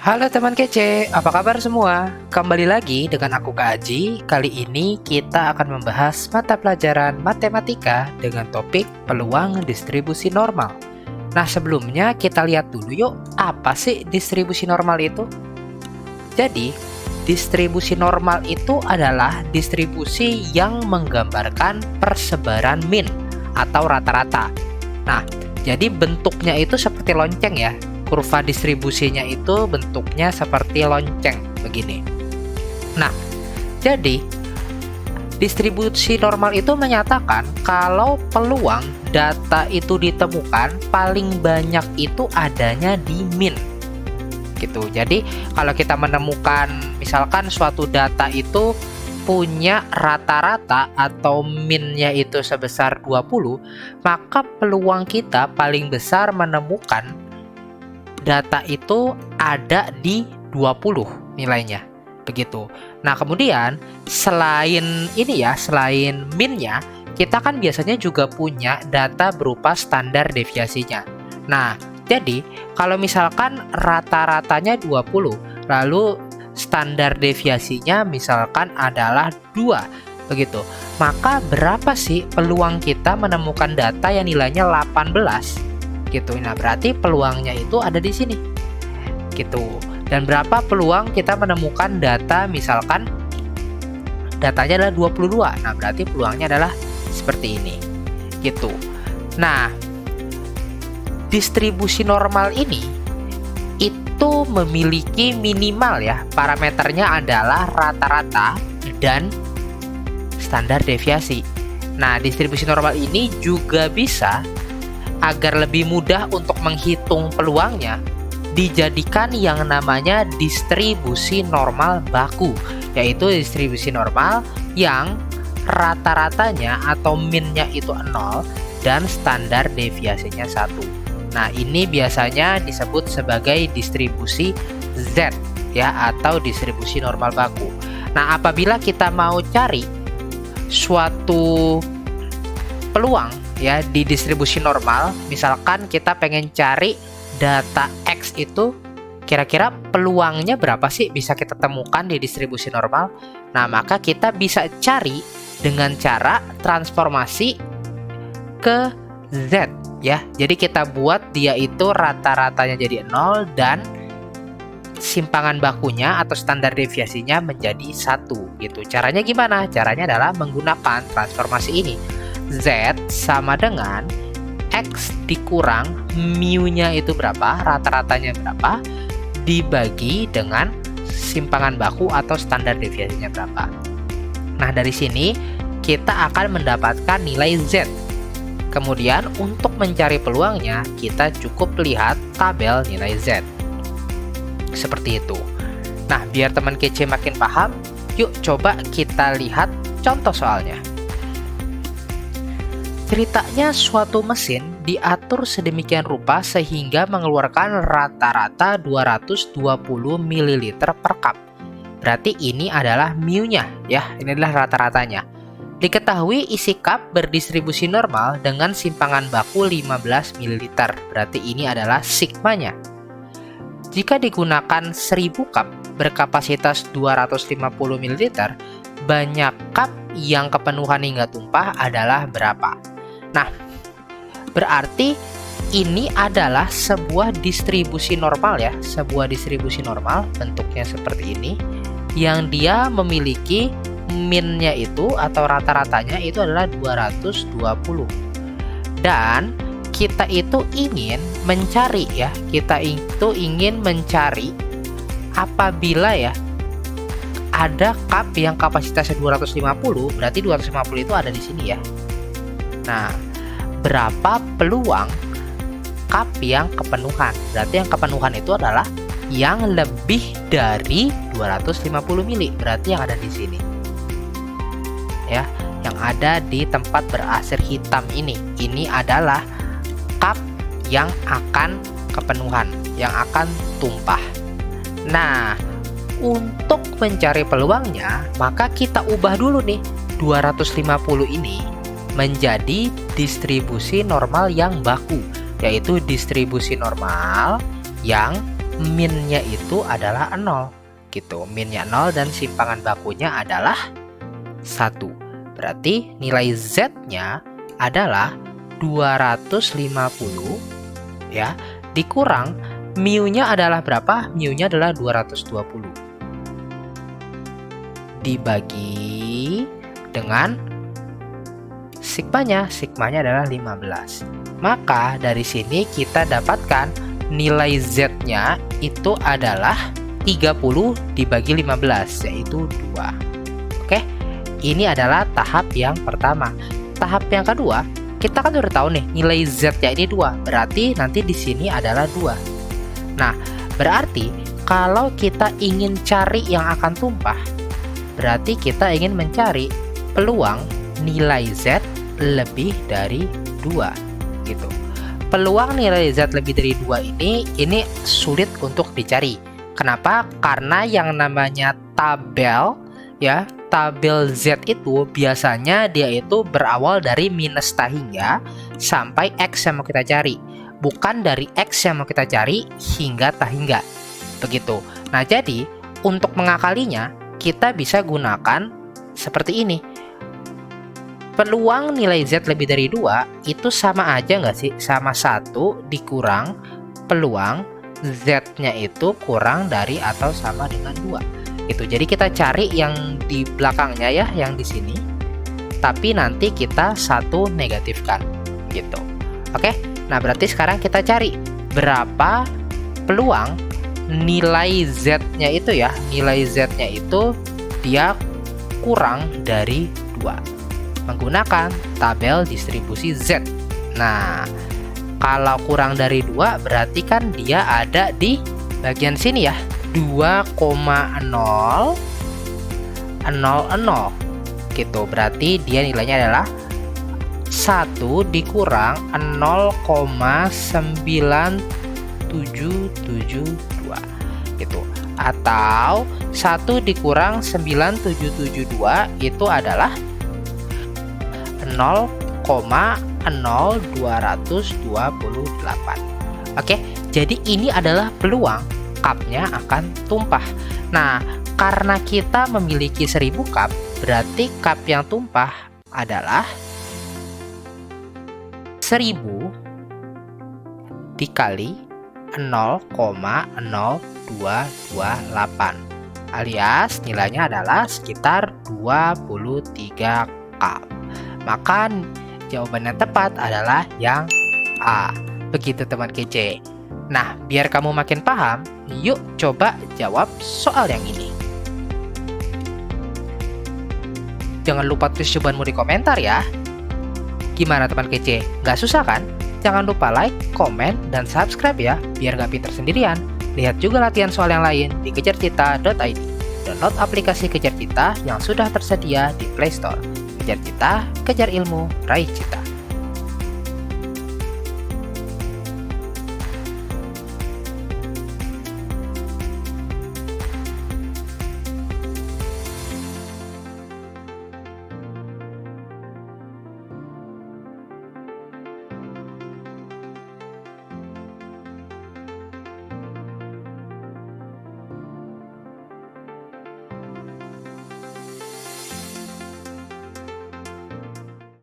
Halo teman kece, apa kabar semua? Kembali lagi dengan aku Kak Aji. Kali ini kita akan membahas mata pelajaran matematika dengan topik peluang distribusi normal. Nah sebelumnya kita lihat dulu yuk, apa sih distribusi normal itu? Jadi, distribusi normal itu adalah distribusi yang menggambarkan persebaran min atau rata-rata. Nah, jadi bentuknya itu seperti lonceng ya. Kurva distribusinya itu bentuknya seperti lonceng begini. Nah, jadi distribusi normal itu menyatakan kalau peluang data itu ditemukan paling banyak itu adanya di min. Gitu. Jadi, kalau kita menemukan misalkan suatu data itu punya rata-rata atau minnya itu sebesar 20, maka peluang kita paling besar menemukan data itu ada di 20 nilainya. Begitu. Nah, kemudian selain ini ya, selain minnya, kita kan biasanya juga punya data berupa standar deviasinya. Nah, jadi kalau misalkan rata-ratanya 20, lalu standar deviasinya misalkan adalah 2, begitu. Maka berapa sih peluang kita menemukan data yang nilainya 18? Gitu. Nah, berarti peluangnya itu ada di sini. Gitu. Dan berapa peluang kita menemukan data misalkan datanya adalah 22. Nah, berarti peluangnya adalah seperti ini. Gitu. Nah, distribusi normal ini itu memiliki minimal ya, parameternya adalah rata-rata dan standar deviasi. Nah, distribusi normal ini juga bisa agar lebih mudah untuk menghitung peluangnya, dijadikan yang namanya distribusi normal baku, yaitu distribusi normal yang rata-ratanya atau minnya itu 0 dan standar deviasinya 1. Nah, ini biasanya disebut sebagai distribusi Z ya, atau distribusi normal baku. Nah, apabila kita mau cari suatu peluang ya di distribusi normal, misalkan kita pengen cari data X itu kira-kira peluangnya berapa sih bisa kita temukan di distribusi normal. Nah, maka kita bisa cari dengan cara transformasi ke Z ya. Jadi kita buat dia itu rata-ratanya jadi 0 dan simpangan bakunya atau standar deviasinya menjadi 1 gitu. Caranya gimana? Caranya adalah menggunakan transformasi ini. Z sama dengan X dikurang mu-nya itu berapa, rata-ratanya berapa, dibagi dengan simpangan baku atau standar deviasinya berapa. Nah, dari sini kita akan mendapatkan nilai Z. Kemudian untuk mencari peluangnya, kita cukup lihat tabel nilai Z. Seperti itu. Nah, biar teman kece makin paham, yuk coba kita lihat contoh soalnya. Ceritanya suatu mesin diatur sedemikian rupa sehingga mengeluarkan rata-rata 220 ml per cup. Berarti ini adalah mu-nya ya, ini adalah rata-ratanya. Diketahui isi cup berdistribusi normal dengan simpangan baku 15 ml. Berarti ini adalah sigmanya. Jika digunakan 1000 cup berkapasitas 250 ml, banyak cup yang kepenuhan hingga tumpah adalah berapa? Nah, berarti ini adalah sebuah distribusi normal ya, sebuah distribusi normal bentuknya seperti ini, yang dia memiliki minnya itu atau rata-ratanya itu adalah 220. Dan kita itu ingin mencari ya, kita itu ingin mencari apabila ya ada cup yang kapasitasnya 250, berarti 250 itu ada di sini ya. Nah, berapa peluang cup yang kepenuhan? Berarti yang kepenuhan itu adalah yang lebih dari 250 mili. Berarti yang ada di sini. Ya, yang ada di tempat berasir hitam ini. Ini adalah cup yang akan kepenuhan, yang akan tumpah. Nah, untuk mencari peluangnya, maka kita ubah dulu nih 250 ini menjadi distribusi normal yang baku, yaitu distribusi normal yang min-nya itu adalah 0 gitu. Min-nya 0 dan simpangan bakunya adalah 1. Berarti nilai Z-nya adalah 250 ya, dikurang mu-nya adalah berapa? Mu-nya adalah 220. Dibagi dengan sigmanya adalah 15. Maka dari sini kita dapatkan nilai Z-nya itu adalah 30 dibagi 15, yaitu 2. Oke, ini adalah tahap yang pertama. Tahap yang kedua, kita kan udah tahu nih nilai Z-nya ini 2, berarti nanti di sini adalah 2. Nah, berarti kalau kita ingin cari yang akan tumpah, berarti kita ingin mencari peluang nilai Z lebih dari 2 gitu. Peluang nilai Z lebih dari 2 ini sulit untuk dicari. Kenapa? Karena yang namanya tabel ya, tabel Z itu biasanya dia itu berawal dari minus tahingga sampai X yang mau kita cari, bukan dari X yang mau kita cari hingga tahingga. Begitu. Nah, jadi untuk mengakalinya kita bisa gunakan seperti ini. Peluang nilai Z lebih dari 2 itu sama aja nggak sih? Sama 1 dikurang peluang Z-nya itu kurang dari atau sama dengan 2. Itu. Jadi kita cari yang di belakangnya ya, yang di sini. Tapi nanti kita 1 negatifkan gitu. Oke? Nah, berarti sekarang kita cari berapa peluang nilai Z-nya itu ya. Nilai Z-nya itu dia kurang dari 2 menggunakan tabel distribusi Z. Nah, kalau kurang dari 2 berarti kan dia ada di bagian sini ya, 2,000 gitu. Berarti dia nilainya adalah 1 dikurang 0,9772 gitu. Atau 1 dikurang 9772 itu adalah 0,0228. Oke, jadi ini adalah peluang cupnya akan tumpah. Nah, karena kita memiliki 1000 cup, berarti cup yang tumpah adalah 1000 dikali 0,0228 alias nilainya adalah sekitar 23 cup. Maka jawaban yang tepat adalah yang A. Begitu teman kece. Nah, biar kamu makin paham, yuk coba jawab soal yang ini. Jangan lupa tulis jawabanmu di komentar ya. Gimana teman kece? Nggak susah kan? Jangan lupa like, komen, dan subscribe ya, biar nggak pinter sendirian. Lihat juga latihan soal yang lain di kejarcita.id. Download aplikasi Kejar Cita yang sudah tersedia di Play Store. Kejar Cita, kejar ilmu, raih cita.